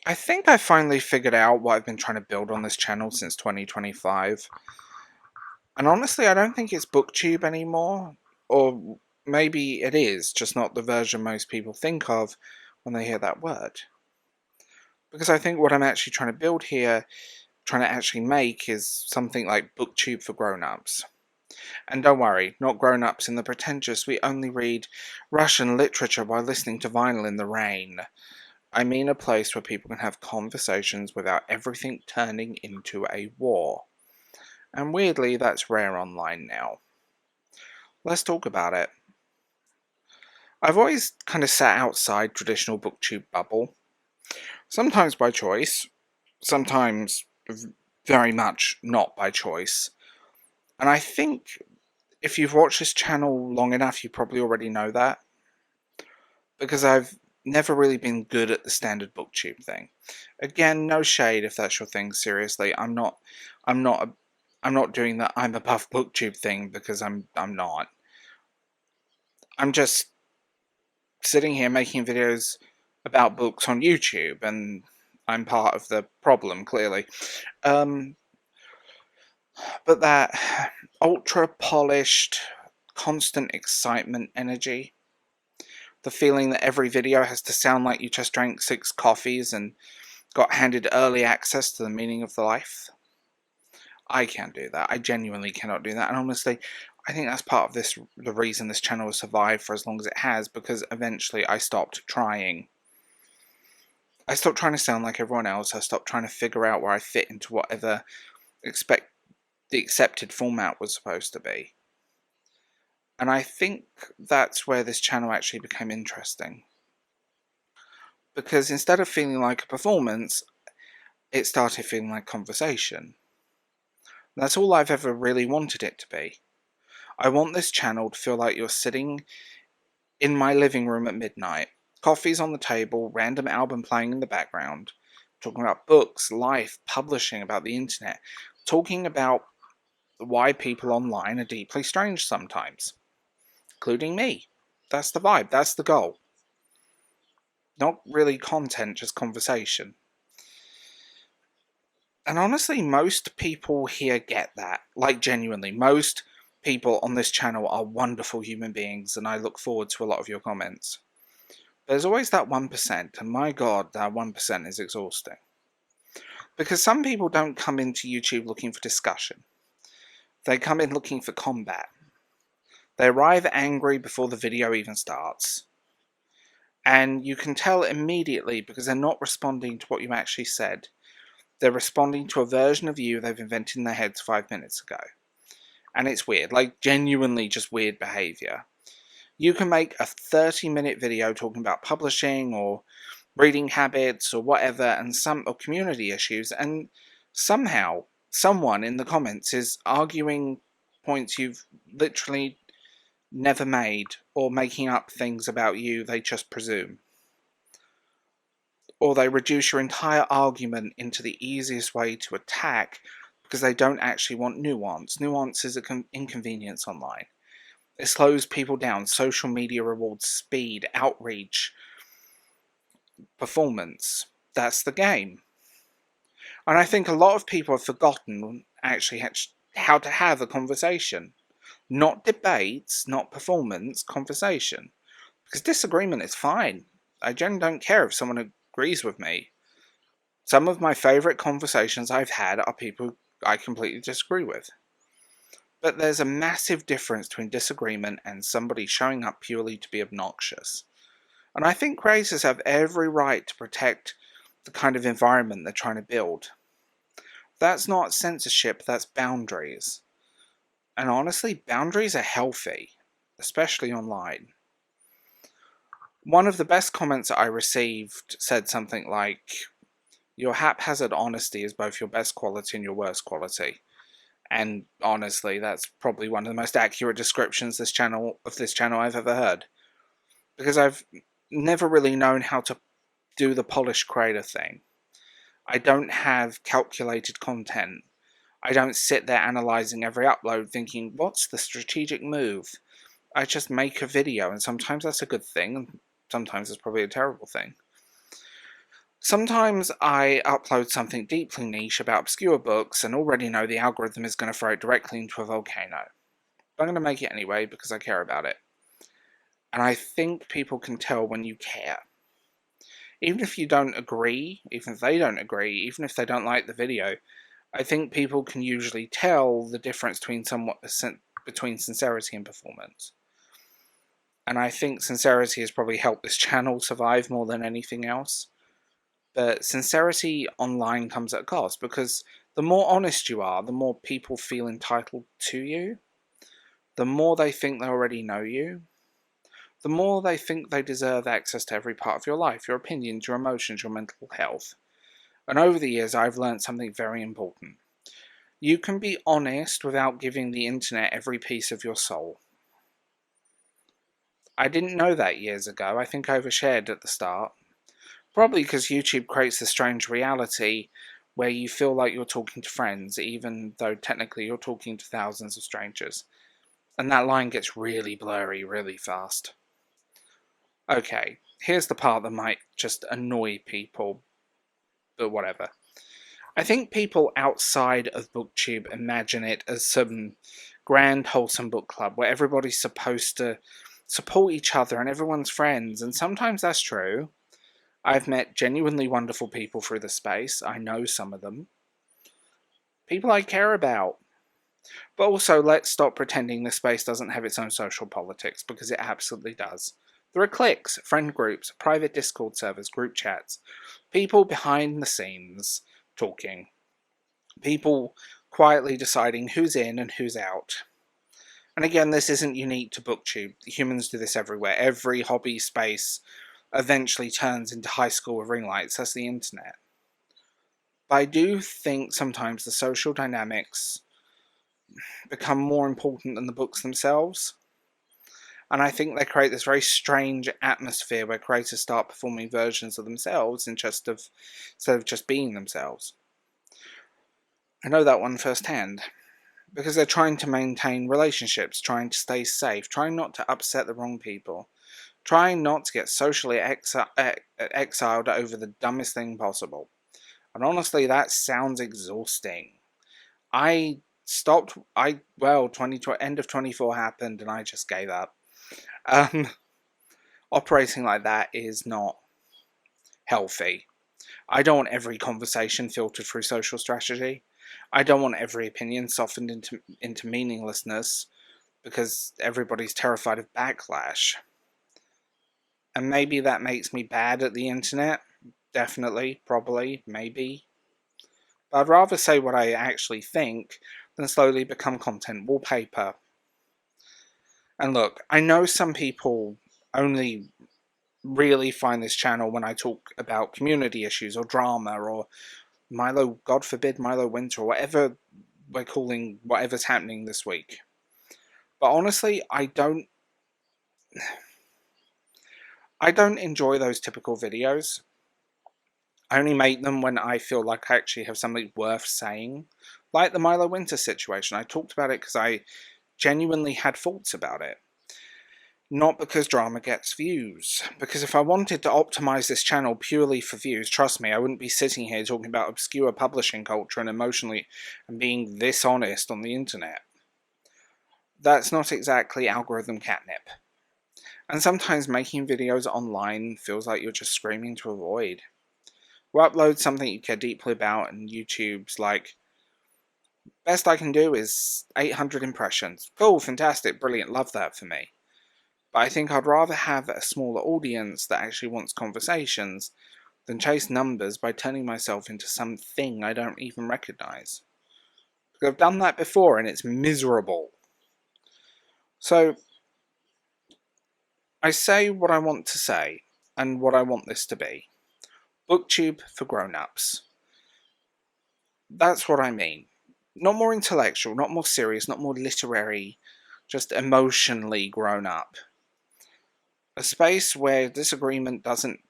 I think I finally figured out what I've been trying to build on this channel since 2025. And honestly, I don't think it's BookTube anymore. Or maybe it is, just not the version most people think of when they hear that word. Because I think what I'm actually trying to build here, trying to actually make, is something like BookTube for grown-ups. And don't worry, not grown-ups in the pretentious, we only read Russian literature while listening to vinyl in the rain. I mean a place where people can have conversations without everything turning into a war. And weirdly, that's rare online now. Let's talk about it. I've always kind of sat outside traditional booktube bubble, sometimes by choice, sometimes very much not by choice. And I think if you've watched this channel long enough, you probably already know that. Because I've never really been good at the standard booktube thing. Again, no shade if that's your thing, seriously. I'm not doing that I'm above booktube thing because I'm not. I'm just sitting here making videos about books on YouTube, and I'm part of the problem, clearly. But that ultra polished, constant excitement energy, the feeling that every video has to sound like you just drank 6 coffees and got handed early access to the meaning of the life. I can't do that. I genuinely cannot do that. And honestly, I think that's part of the reason this channel has survived for as long as it has, because eventually I stopped trying. I stopped trying to sound like everyone else. I stopped trying to figure out where I fit into whatever the accepted format was supposed to be. And I think that's where this channel actually became interesting. Because instead of feeling like a performance, it started feeling like conversation. That's all I've ever really wanted it to be. I want this channel to feel like you're sitting in my living room at midnight, coffee's on the table, random album playing in the background, talking about books, life, publishing, about the internet, talking about why people online are deeply strange sometimes, including me. That's the vibe, that's the goal. Not really content, just conversation. And honestly, most people here get that. Like, genuinely, most people on this channel are wonderful human beings, and I look forward to a lot of your comments. There's always that 1%, and my god, that 1% is exhausting. Because some people don't come into YouTube looking for discussion. They come in looking for combat. They arrive angry before the video even starts. And you can tell immediately because they're not responding to what you actually said. They're responding to a version of you they've invented in their heads 5 minutes ago. And it's weird, like genuinely just weird behaviour. You can make a 30-minute video talking about publishing or reading habits or whatever, and or community issues, and somehow someone in the comments is arguing points you've literally never made, or making up things about you they just presume. Or they reduce your entire argument into the easiest way to attack because they don't actually want nuance. Nuance is an inconvenience online. It slows people down. Social media rewards speed, outreach, performance. That's the game. And I think a lot of people have forgotten actually how to have a conversation. Not debates, not performance, conversation. Because disagreement is fine. I generally don't care if someone agrees with me. Some of my favourite conversations I've had are people I completely disagree with. But there's a massive difference between disagreement and somebody showing up purely to be obnoxious. And I think creators have every right to protect the kind of environment they're trying to build. That's not censorship, that's boundaries. And honestly, boundaries are healthy, especially online. One of the best comments I received said something like, "Your haphazard honesty is both your best quality and your worst quality." And honestly, that's probably one of the most accurate descriptions of this channel I've ever heard. Because I've never really known how to do the polished creator thing. I don't have calculated content. I don't sit there analysing every upload thinking, what's the strategic move? I just make a video, and sometimes that's a good thing, and sometimes it's probably a terrible thing. Sometimes I upload something deeply niche about obscure books and already know the algorithm is going to throw it directly into a volcano. But I'm going to make it anyway because I care about it. And I think people can tell when you care. Even if you don't agree, even if they don't agree, even if they don't like the video, I think people can usually tell the difference between sincerity and performance. And I think sincerity has probably helped this channel survive more than anything else. But sincerity online comes at a cost, because the more honest you are, the more people feel entitled to you. The more they think they already know you. The more they think they deserve access to every part of your life, your opinions, your emotions, your mental health. And over the years, I've learned something very important. You can be honest without giving the internet every piece of your soul. I didn't know that years ago. I think I overshared at the start. Probably because YouTube creates this strange reality where you feel like you're talking to friends, even though technically you're talking to thousands of strangers. And that line gets really blurry really fast. Okay, here's the part that might just annoy people, but whatever. I think people outside of BookTube imagine it as some grand, wholesome book club where everybody's supposed to support each other and everyone's friends, and sometimes that's true. I've met genuinely wonderful people through the space. I know some of them. People I care about. But also, let's stop pretending this space doesn't have its own social politics, because it absolutely does. There are cliques, friend groups, private Discord servers, group chats, people behind the scenes talking, people quietly deciding who's in and who's out. And again, this isn't unique to BookTube. Humans do this everywhere. Every hobby space eventually turns into high school with ring lights. That's the internet. But I do think sometimes the social dynamics become more important than the books themselves. And I think they create this very strange atmosphere where creators start performing versions of themselves instead of just being themselves. I know that one firsthand. Because they're trying to maintain relationships, trying to stay safe, trying not to upset the wrong people, trying not to get socially exiled over the dumbest thing possible. And honestly, that sounds exhausting. I stopped, end of 24 happened and I just gave up. Operating like that is not healthy. I don't want every conversation filtered through social strategy. I don't want every opinion softened into meaninglessness because everybody's terrified of backlash. And maybe that makes me bad at the internet. Definitely, probably, maybe. But I'd rather say what I actually think than slowly become content wallpaper. And look, I know some people only really find this channel when I talk about community issues or drama or God forbid, Milo Winter, or whatever we're calling whatever's happening this week. But honestly, I don't enjoy those typical videos. I only make them when I feel like I actually have something worth saying. Like the Milo Winter situation. I talked about it because I genuinely had thoughts about it. Not because drama gets views. Because if I wanted to optimize this channel purely for views, trust me, I wouldn't be sitting here talking about obscure publishing culture and being this honest on the internet. That's not exactly algorithm catnip. And sometimes making videos online feels like you're just screaming to a void. You upload something you care deeply about and YouTube's like, best I can do is 800 impressions. Cool, fantastic, brilliant, love that for me. But I think I'd rather have a smaller audience that actually wants conversations than chase numbers by turning myself into something I don't even recognise. Because I've done that before and it's miserable. So, I say what I want to say and what I want this to be. BookTube for grown-ups. That's what I mean. Not more intellectual, not more serious, not more literary, just emotionally grown up. A space where disagreement doesn't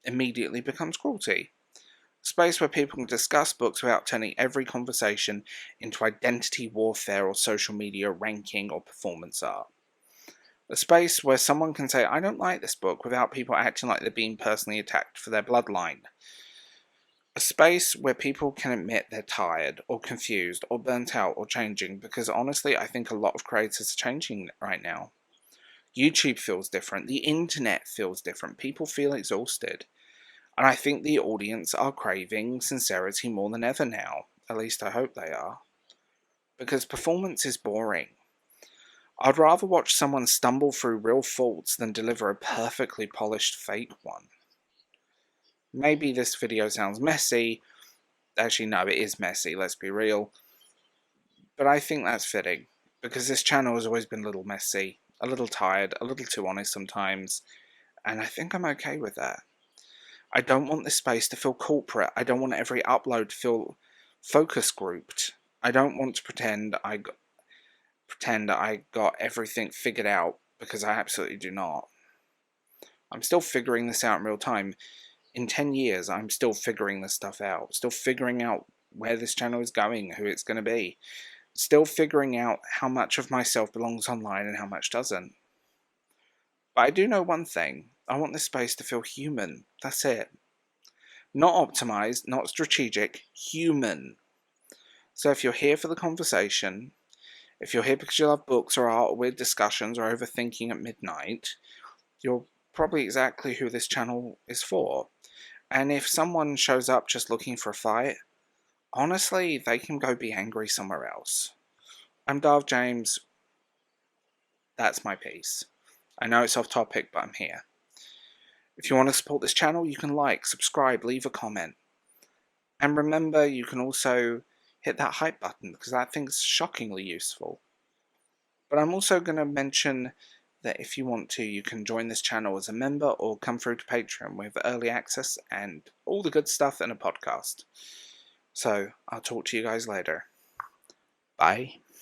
immediately become cruelty. A space where people can discuss books without turning every conversation into identity warfare or social media ranking or performance art. A space where someone can say, I don't like this book, without people acting like they're being personally attacked for their bloodline. A space where people can admit they're tired or confused or burnt out or changing, because honestly, I think a lot of creators are changing right now. YouTube feels different. The internet feels different. People feel exhausted. And I think the audience are craving sincerity more than ever now. At least I hope they are. Because performance is boring. I'd rather watch someone stumble through real faults than deliver a perfectly polished fake one. Maybe this video sounds messy. Actually, no, it is messy, let's be real. But I think that's fitting. Because this channel has always been a little messy, a little tired, a little too honest sometimes. And I think I'm okay with that. I don't want this space to feel corporate. I don't want every upload to feel focus grouped. I don't want to pretend I got everything figured out, because I absolutely do not. I'm still figuring this out in real time. In 10 years, I'm still figuring this stuff out. Still figuring out where this channel is going, who it's going to be. Still figuring out how much of myself belongs online and how much doesn't. But I do know one thing. I want this space to feel human. That's it. Not optimized, not strategic, human. So if you're here for the conversation, if you're here because you love books or art or weird discussions or overthinking at midnight, you're probably exactly who this channel is for. And if someone shows up just looking for a fight, honestly, they can go be angry somewhere else. I'm Darv James. That's my piece. I know it's off topic, but I'm here. If you want to support this channel, you can like, subscribe, leave a comment. And remember, you can also hit that hype button, because that thing's shockingly useful. But I'm also going to mention that if you want to, you can join this channel as a member or come through to Patreon with early access and all the good stuff in a podcast. So, I'll talk to you guys later. Bye.